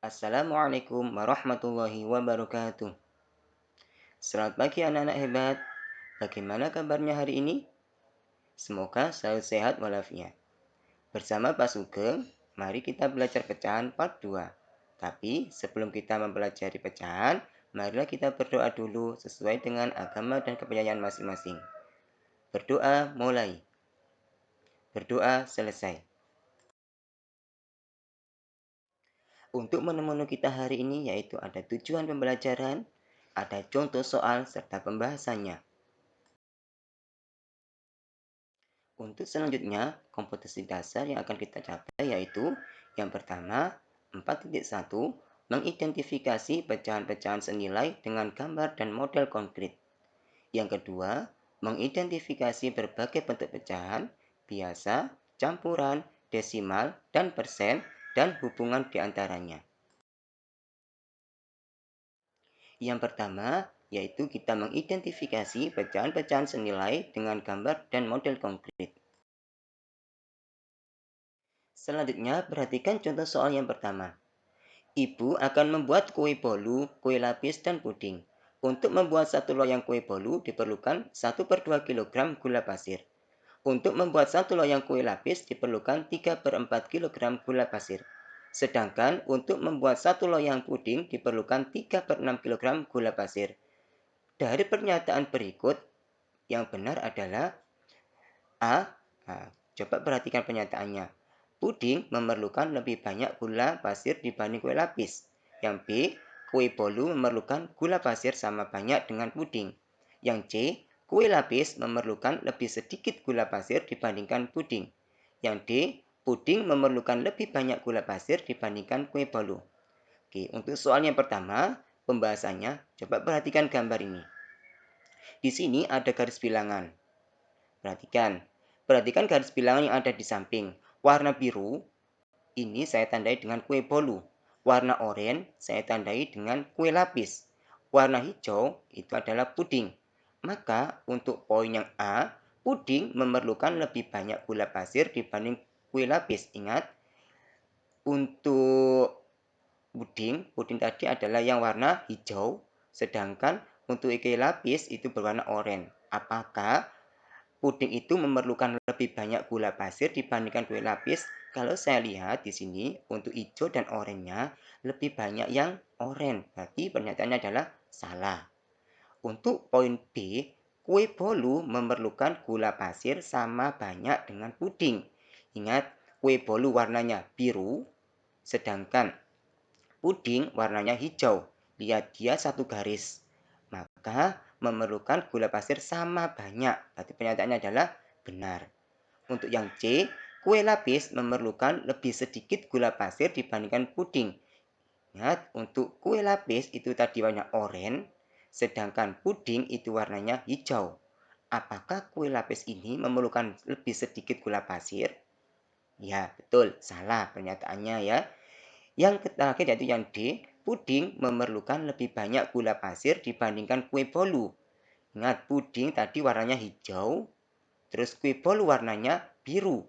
Assalamualaikum warahmatullahi wabarakatuh. Selamat pagi anak-anak hebat. Bagaimana kabarnya hari ini? Semoga selalu sehat walafiat. Bersama Pak Sugeng, mari kita belajar pecahan part 2. Tapi sebelum kita mempelajari pecahan, marilah kita berdoa dulu sesuai dengan agama dan kepercayaan masing-masing. Berdoa mulai. Berdoa selesai. Untuk menu-menu kita hari ini yaitu ada tujuan pembelajaran, ada contoh soal serta pembahasannya. Untuk selanjutnya, kompetensi dasar yang akan kita capai yaitu yang pertama, 4.1, mengidentifikasi pecahan-pecahan senilai dengan gambar dan model konkret. Yang kedua, mengidentifikasi berbagai bentuk pecahan, biasa, campuran, desimal, dan persen, dan hubungan di antaranya. Yang pertama, yaitu kita mengidentifikasi pecahan-pecahan senilai dengan gambar dan model konkret. Selanjutnya, perhatikan contoh soal yang pertama. Ibu akan membuat kue bolu, kue lapis, dan puding. Untuk membuat satu loyang kue bolu diperlukan 1/2 kg gula pasir. Untuk membuat satu loyang kue lapis diperlukan 3/4 kg gula pasir. Sedangkan untuk membuat satu loyang puding diperlukan 3/6 kg gula pasir. Dari pernyataan berikut, yang benar adalah A. Nah, coba perhatikan pernyataannya. Puding memerlukan lebih banyak gula pasir dibanding kue lapis. Yang B, kue bolu memerlukan gula pasir sama banyak dengan puding. Yang C, kue lapis memerlukan lebih sedikit gula pasir dibandingkan puding. Yang D, puding memerlukan lebih banyak gula pasir dibandingkan kue bolu. Oke, untuk soal yang pertama, pembahasannya, coba perhatikan gambar ini. Di sini ada garis bilangan. Perhatikan garis bilangan yang ada di samping. Warna biru ini saya tandai dengan kue bolu. Warna oranye saya tandai dengan kue lapis. Warna hijau itu adalah puding. Maka untuk poin yang A, puding memerlukan lebih banyak gula pasir dibanding kue lapis. Ingat, untuk puding tadi adalah yang warna hijau, sedangkan untuk kue lapis itu berwarna oranye. Apakah puding itu memerlukan lebih banyak gula pasir dibandingkan kue lapis? Kalau saya lihat di sini untuk hijau dan oranye lebih banyak yang oranye. Berarti pernyataannya adalah salah. Untuk poin B, kue bolu memerlukan gula pasir sama banyak dengan puding. Ingat, kue bolu warnanya biru, sedangkan puding warnanya hijau. Lihat dia satu garis. Maka memerlukan gula pasir sama banyak. Berarti pernyataannya adalah benar. Untuk yang C, kue lapis memerlukan lebih sedikit gula pasir dibandingkan puding. Ingat, untuk kue lapis itu tadi warna oranye, sedangkan puding itu warnanya hijau. Apakah kue lapis ini memerlukan lebih sedikit gula pasir? Ya, betul. Salah pernyataannya ya. Yang terakhir yaitu yang D, puding memerlukan lebih banyak gula pasir dibandingkan kue bolu. Ingat, puding tadi warnanya hijau, terus kue bolu warnanya biru.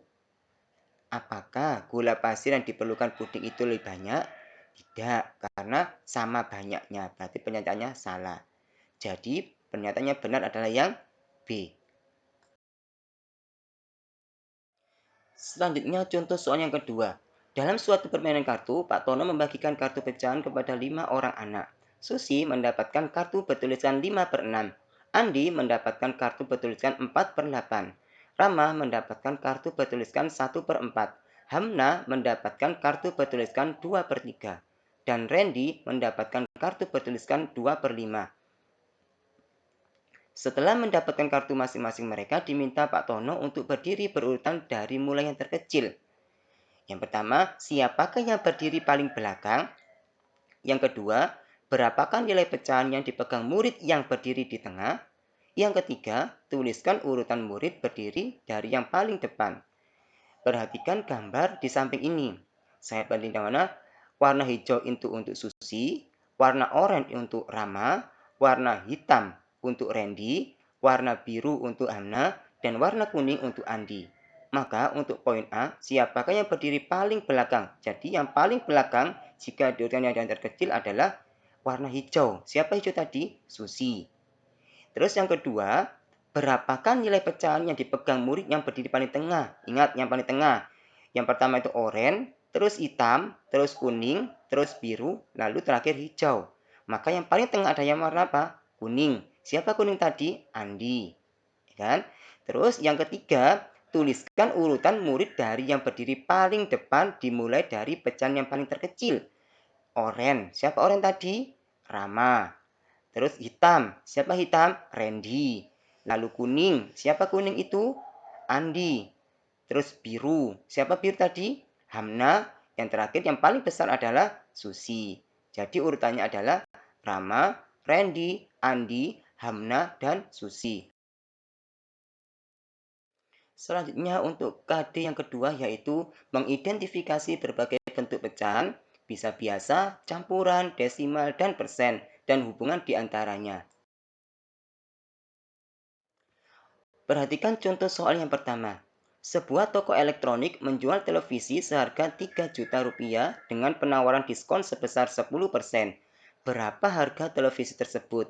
Apakah gula pasir yang diperlukan puding itu lebih banyak? Tidak, karena sama banyaknya. Berarti pernyataannya salah. Jadi pernyataannya benar adalah yang B. Selanjutnya contoh soal yang kedua. Dalam suatu permainan kartu, Pak Tono membagikan kartu pecahan kepada 5 orang anak. Susi mendapatkan kartu bertuliskan 5/6. Andi mendapatkan kartu bertuliskan 4/8. Rama mendapatkan kartu bertuliskan 1/4. Hamna mendapatkan kartu bertuliskan 2/3. Dan Randy mendapatkan kartu bertuliskan 2/5. Setelah mendapatkan kartu masing-masing, mereka diminta Pak Tono untuk berdiri berurutan dari mulai yang terkecil. Yang pertama, siapakah yang berdiri paling belakang? Yang kedua, berapakah nilai pecahan yang dipegang murid yang berdiri di tengah? Yang ketiga, tuliskan urutan murid berdiri dari yang paling depan. Perhatikan gambar di samping ini. Saya bandingkan mana? Warna hijau itu untuk Susi, warna oranye untuk Rama, warna hitam untuk Randy, warna biru untuk Hamna, dan warna kuning untuk Andi. Maka untuk poin A, siapakah yang berdiri paling belakang? Jadi yang paling belakang jika diurutkan yang terkecil adalah warna hijau. Siapa hijau tadi? Susi. Terus yang kedua, berapakah nilai pecahan yang dipegang murid yang berdiri paling tengah? Ingat, yang paling tengah. Yang pertama itu oranye, terus hitam, terus kuning, terus biru, lalu terakhir hijau. Maka yang paling tengah ada yang warna apa? Kuning. Siapa kuning tadi? Andi. Kan? Terus yang ketiga, tuliskan urutan murid dari yang berdiri paling depan dimulai dari pecahan yang paling terkecil. Oranye. Siapa oranye tadi? Rama. Terus hitam. Siapa hitam? Randy. Lalu kuning. Siapa kuning itu? Andi. Terus biru. Siapa biru tadi? Hamna. Yang terakhir yang paling besar adalah Susi. Jadi urutannya adalah Rama, Randy, Andi, Hamna, dan Susi. Selanjutnya untuk KD yang kedua yaitu mengidentifikasi berbagai bentuk pecahan, bisa biasa, campuran, desimal, dan persen, dan hubungan di antaranya. Perhatikan contoh soal yang pertama. Sebuah toko elektronik menjual televisi seharga 3 juta rupiah dengan penawaran diskon sebesar 10%. Berapa harga televisi tersebut?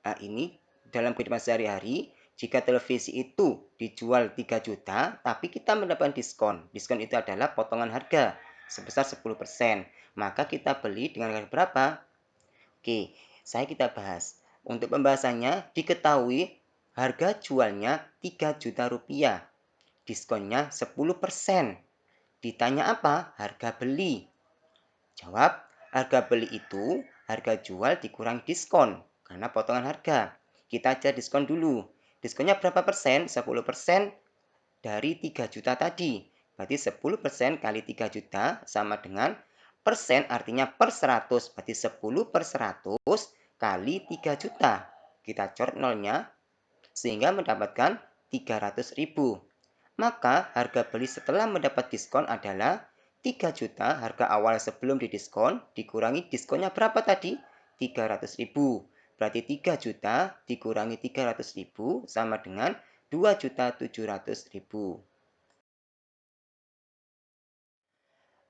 Nah, ini dalam kehidupan sehari-hari, jika televisi itu dijual 3 juta, tapi kita mendapatkan diskon. Diskon itu adalah potongan harga sebesar 10%. Maka kita beli dengan harga berapa? Oke, kita bahas. Untuk pembahasannya, diketahui harga jualnya 3 juta rupiah. Diskonnya 10%. Ditanya apa? Harga beli. Jawab, harga beli itu harga jual dikurangi diskon karena potongan harga. Kita aja diskon dulu. Diskonnya berapa persen? 10% dari 3 juta tadi. Berarti 10% kali 3 juta sama dengan persen artinya per 100. Berarti 10 per 100 kali 3 juta. Kita coret nolnya sehingga mendapatkan 300.000. Maka harga beli setelah mendapat diskon adalah 3 juta harga awal sebelum didiskon dikurangi diskonnya berapa tadi? 300.000. Berarti 3 juta dikurangi 300.000 sama dengan 2.700.000.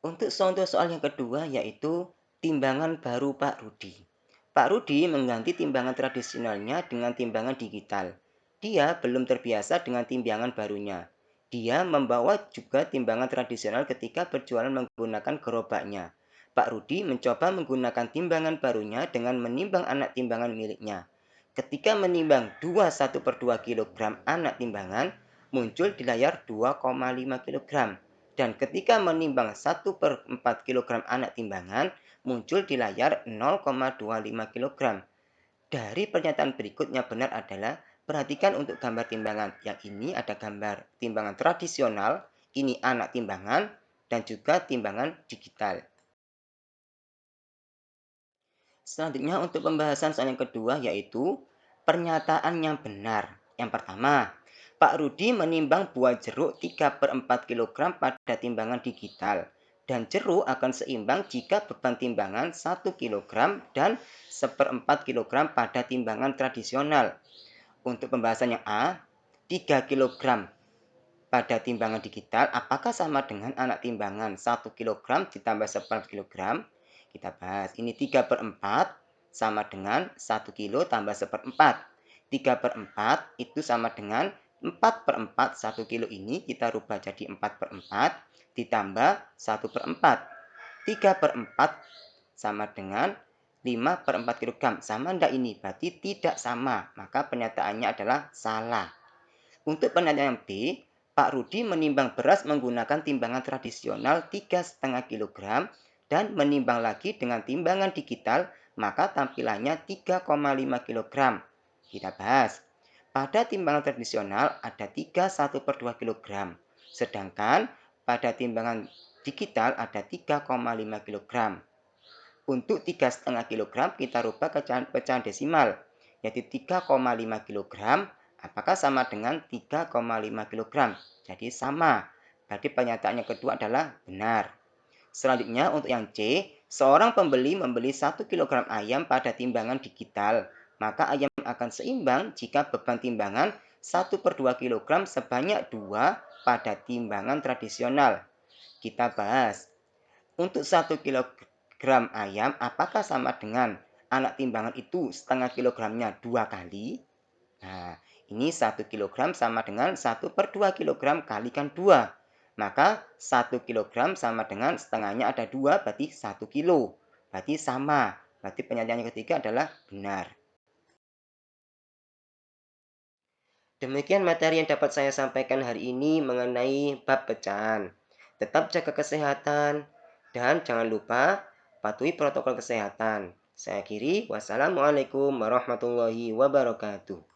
Untuk contoh soal yang kedua yaitu timbangan baru Pak Rudi. Pak Rudi mengganti timbangan tradisionalnya dengan timbangan digital. Dia belum terbiasa dengan timbangan barunya. Dia membawa juga timbangan tradisional ketika berjualan menggunakan gerobaknya. Pak Rudi mencoba menggunakan timbangan barunya dengan menimbang anak timbangan miliknya. Ketika menimbang 21/2 kg anak timbangan, muncul di layar 2,5 kg. Dan ketika menimbang 1/4 kg anak timbangan, muncul di layar 0,25 kg. Dari pernyataan berikutnya benar adalah, perhatikan untuk gambar timbangan. Yang ini ada gambar timbangan tradisional, ini anak timbangan, dan juga timbangan digital. Selanjutnya untuk pembahasan soal yang kedua yaitu pernyataan yang benar. Yang pertama, Pak Rudi menimbang buah jeruk 3/4 kg pada timbangan digital. Dan jeruk akan seimbang jika beban timbangan 1 kg dan 1/4 kg pada timbangan tradisional. Untuk pembahasan yang A, 3 kg pada timbangan digital apakah sama dengan anak timbangan 1 kg ditambah 1/4 kg? Kita bahas. Ini 3/4 sama dengan 1 kilo tambah 1/4. 3/4 itu sama dengan 4/4. 1 kilo ini kita rubah jadi 4/4 ditambah 1/4. 3/4 sama dengan 5/4 kg. Sama enggak ini? Berarti tidak sama. Maka pernyataannya adalah salah. Untuk pernyataan B, Pak Rudi menimbang beras menggunakan timbangan tradisional 3,5 kg dan menimbang lagi dengan timbangan digital, maka tampilannya 3,5 kg. Kita bahas. Pada timbangan tradisional ada 3,1/2 kg, sedangkan pada timbangan digital ada 3,5 kg. Untuk 3,5 kg kita rubah ke pecahan desimal, yaitu 3,5 kg. Apakah sama dengan 3,5 kg? Jadi sama. Berarti pernyataan yang kedua adalah benar. Selanjutnya untuk yang C, seorang pembeli membeli 1 kg ayam pada timbangan digital. Maka ayam akan seimbang jika beban timbangan 1/2 kg sebanyak 2 pada timbangan tradisional. Kita bahas. Untuk 1 kg gram ayam apakah sama dengan anak timbangan itu setengah kilogramnya 2 kali? Nah, ini 1 kilogram sama dengan 1/2 kilogram kalikan 2. Maka 1 kilogram sama dengan setengahnya ada 2, berarti 1 kilo. Berarti sama. Berarti pernyataan yang ketiga adalah benar. Demikian materi yang dapat saya sampaikan hari ini mengenai bab pecahan. Tetap jaga kesehatan dan jangan lupa patuhi protokol kesehatan. Saya akhiri, wassalamualaikum warahmatullahi wabarakatuh.